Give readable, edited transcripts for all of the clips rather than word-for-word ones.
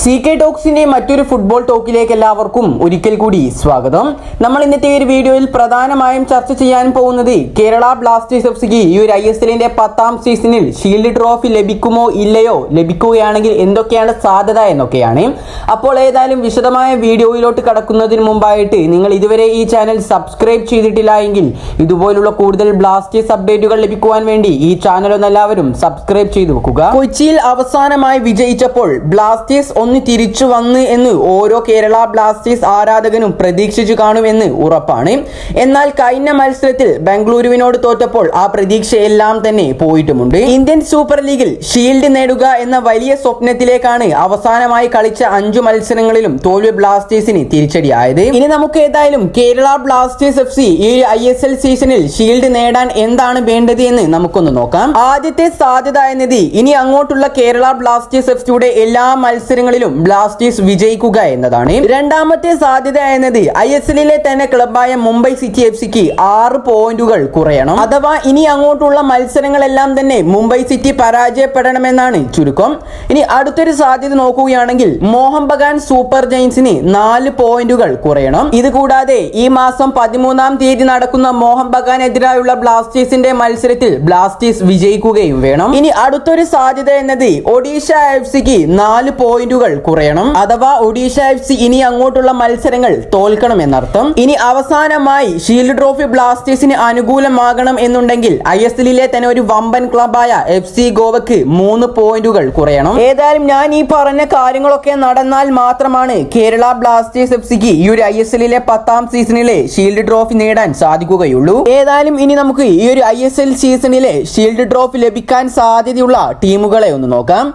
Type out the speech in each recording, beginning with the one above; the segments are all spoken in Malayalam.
CK ടോക്സിന്റെ മറ്റൊരു ഫുട്ബോൾ ടോക്കിലേക്ക് എല്ലാവർക്കും ഒരിക്കൽ കൂടി സ്വാഗതം. നമ്മൾ ഇന്നത്തെ ഈ വീഡിയോയിൽ പ്രധാനമായും ചർച്ച ചെയ്യാൻ പോകുന്നത് കേരള ബ്ലാസ്റ്റേഴ്സ് എഫ്സിക്ക് ഈ ഒരു ISLന്റെ 10ാം സീസണിൽ ഷീൽഡ് ട്രോഫി ലഭിക്കുമോ ഇല്ലയോ, ലഭിക്കുകയാണെങ്കിൽ എന്തൊക്കെയാണ് സാധ്യത എന്നൊക്കെയാണ്. അപ്പോൾ ഏതായാലും വിശദമായ വീഡിയോയിലോട്ട് കടക്കുന്നതിന് മുമ്പായിട്ട് നിങ്ങൾ ഇതുവരെ ഈ ചാനൽ സബ്സ്ക്രൈബ് ചെയ്തിട്ടില്ല എങ്കിൽ ഇതുപോലുള്ള കൂടുതൽ ബ്ലാസ്റ്റേഴ്സ് അപ്ഡേറ്റുകൾ ലഭിക്കുവാൻ വേണ്ടി ഈ ചാനൽ ഒന്ന് എല്ലാവരും സബ്സ്ക്രൈബ് ചെയ്തു വെക്കുക. കൊച്ചിയിൽ അവസാനമായി വിജയിച്ചപ്പോൾ ബ്ലാസ്റ്റേഴ്സ് ഒന്ന് തിരിച്ചു വന്ന് എന്ന് ഓരോ കേരള ബ്ലാസ്റ്റേഴ്സ് ആരാധകനും പ്രതീക്ഷിച്ചു കാണുമെന്ന് ഉറപ്പാണ്. എന്നാൽ കഴിഞ്ഞ മത്സരത്തിൽ ബംഗളൂരുവിനോട് തോറ്റപ്പോൾ ആ പ്രതീക്ഷയെല്ലാം തന്നെ പോയിട്ടുമുണ്ട്. ഇന്ത്യൻ സൂപ്പർ ലീഗിൽ ഷീൽഡ് നേടുക എന്ന വലിയ സ്വപ്നത്തിലേക്കാണ് അവസാനമായി കളിച്ച 5 മത്സരങ്ങളിലും തോൽവി ബ്ലാസ്റ്റേഴ്സിന് തിരിച്ചടിയായത്. ഇനി നമുക്ക് ഏതായാലും കേരള ബ്ലാസ്റ്റേഴ്സ് FC ഈ ISL സീസണിൽ ഷീൽഡ് നേടാൻ എന്താണ് വേണ്ടത് എന്ന് നമുക്കൊന്ന് നോക്കാം. ആദ്യത്തെ സാധ്യത എന്നത് ഇനി അങ്ങോട്ടുള്ള കേരള ബ്ലാസ്റ്റേഴ്സ് FCയുടെ എല്ലാ മത്സരങ്ങളിലും ബ്ലാസ്റ്റേഴ്സ് വിജയിക്കുക എന്നതാണ്. രണ്ടാമത്തെ സാധ്യത എന്നത് ISLലെ തന്നെ ക്ലബായ മുംബൈ സിറ്റി FCക്ക് 6 പോയിന്റുകൾ കുറയണം. അഥവാ ഇനി അങ്ങോട്ടുള്ള മത്സരങ്ങളെല്ലാം തന്നെ മുംബൈ സിറ്റി പരാജയപ്പെടണമെന്നാണ് ചുരുക്കം. ഇനി അടുത്തൊരു സാധ്യത നോക്കുകയാണെങ്കിൽ മോഹൻ ബഗാൻ സൂപ്പർ ജയൻസിന് 4 പോയിന്റുകൾ കുറയണം. ഇത് കൂടാതെ ഈ മാസം 13ാം തീയതി നടക്കുന്ന മോഹൻ ബഗാനെതിരായുള്ള ബ്ലാസ്റ്റേഴ്സിന്റെ മത്സരത്തിൽ ബ്ലാസ്റ്റേഴ്സ് വിജയിക്കുകയും വേണം. ഇനി അടുത്തൊരു സാധ്യത എന്നത് ഒഡീഷ FCക്ക് 4 പോയിന്റുകൾ കുറയണം. അഥവാ ഒഡീഷ FC ഇനി അങ്ങോട്ടുള്ള മത്സരങ്ങൾ തോൽക്കണം എന്നർത്ഥം. ഇനി അവസാനമായി ഷീൽഡ് ട്രോഫി ബ്ലാസ്റ്റേഴ്സിന് അനുകൂലമാകണം എന്നുണ്ടെങ്കിൽ ISLലെ തന്നെ ഒരു വമ്പൻ ക്ലബായ FC ഗോവക്ക് 3 പോയിന്റുകൾ കുറയണം. ഏതായാലും ഞാൻ ഈ പറഞ്ഞ കാര്യങ്ങളൊക്കെ നടന്നാൽ മാത്രമാണ് കേരള ബ്ലാസ്റ്റേഴ്സ് FCക്ക് ഈ ഒരു ISLലെ 10ാം സീസണിലെ ഷീൽഡ് ട്രോഫി നേടാൻ സാധിക്കുകയുള്ളൂ. ഏതായാലും ഇനി നമുക്ക് ഈ ഒരു ISL സീസണിലെ ഷീൽഡ് ട്രോഫി ലഭിക്കാൻ സാധ്യതയുള്ള ടീമുകളെ ഒന്ന് നോക്കാം.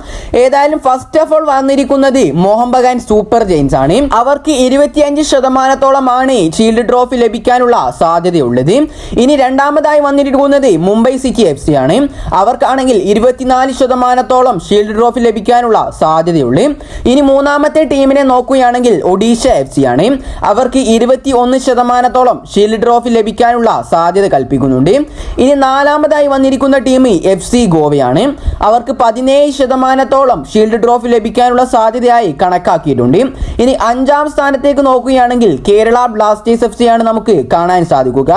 ഏതായാലും ഫസ്റ്റ് ഓഫ് ഓൾ വന്നിരിക്കുന്നത് മോഹൻ ബഗാൻ സൂപ്പർ ജയൻസ് ആണ്. അവർക്ക് 25% ഷീൽഡ് ട്രോഫി ലഭിക്കാനുള്ള സാധ്യതയുള്ളത്. ഇനി രണ്ടാമതായി വന്നിരിക്കുന്നത് മുംബൈ സിറ്റി FC ആണ്. അവർക്കാണെങ്കിൽ 24% ഷീൽഡ് ട്രോഫി ലഭിക്കാനുള്ള സാധ്യതയുള്ളൂ. ഇനി മൂന്നാമത്തെ ടീമിനെ നോക്കുകയാണെങ്കിൽ ഒഡീഷ FC ആണ്. അവർക്ക് 21% ഷീൽഡ് ട്രോഫി ലഭിക്കാനുള്ള സാധ്യത കൽപ്പിക്കുന്നുണ്ട്. ഇനി നാലാമതായി വന്നിരിക്കുന്ന ടീം FC ഗോവയാണ്. അവർക്ക് 17% ഷീൽഡ് ട്രോഫി ലഭിക്കാനുള്ള സാധ്യതയായി കണക്കാക്കിയിട്ടുണ്ട്. ഇനി 5ാം സ്ഥാനത്തേക്ക് നോക്കുകയാണെങ്കിൽ കേരള ബ്ലാസ്റ്റേഴ്സ് FC ആണ് നമുക്ക് കാണാൻ സാധിക്കുക.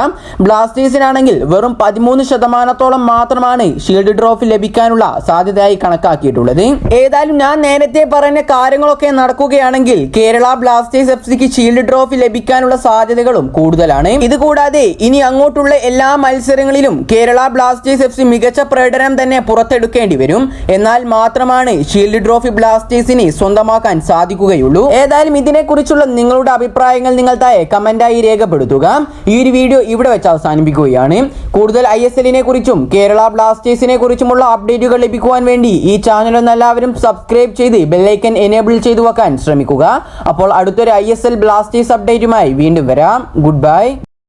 ബ്ലാസ്റ്റേഴ്സിനാണെങ്കിൽ വെറും 13% മാത്രമാണ് ഷീൽഡ് ട്രോഫി ലഭിക്കാനുള്ള സാധ്യതയായി കണക്കാക്കിയിട്ടുള്ളത്. ഏതായാലും ഞാൻ നേരത്തെ പറഞ്ഞ കാര്യങ്ങളൊക്കെ നടക്കുകയാണെങ്കിൽ കേരള ബ്ലാസ്റ്റേഴ്സ് FCക്ക് ഷീൽഡ് ട്രോഫി ലഭിക്കാനുള്ള സാധ്യതകളും കൂടുതലാണ്. ഇത് കൂടാതെ ഇനി അങ്ങോട്ടുള്ള എല്ലാ മത്സരങ്ങളിലും കേരള ബ്ലാസ്റ്റേഴ്സ് FC മികച്ച പ്രകടനം തന്നെ പുറത്തെടുക്കേണ്ടി വരും. എന്നാൽ മാത്രമാണ് ഷീൽഡ് ട്രോഫി ബ്ലാസ്റ്റേഴ്സിന് സ്വന്തമാക്കാൻ സാധിക്കുകയുള്ളൂ. ഏതായാലും ഇതിനെക്കുറിച്ചുള്ള നിങ്ങളുടെ അഭിപ്രായങ്ങൾ നിങ്ങൾ താഴെ കമന്റായി രേഖപ്പെടുത്തുക. ഈ ഒരു വീഡിയോ ഇവിടെ വെച്ച് അവസാനിപ്പിക്കുകയാണ്. കൂടുതൽ ISLനെ കുറിച്ചും കേരള ബ്ലാസ്റ്റേഴ്സിനെ കുറിച്ചുമുള്ള അപ്ഡേറ്റുകൾ ലഭിക്കുവാൻ വേണ്ടി ഈ ചാനൽ ഒന്ന് എല്ലാവരും സബ്സ്ക്രൈബ് ചെയ്ത് ബെല്ലൈക്കൻ എനേബിൾ ചെയ്തു വെക്കാൻ ശ്രമിക്കുക. അപ്പോൾ അടുത്തൊരു ISL ബ്ലാസ്റ്റേഴ്സ് അപ്ഡേറ്റുമായി വീണ്ടും വരാം. Good bye.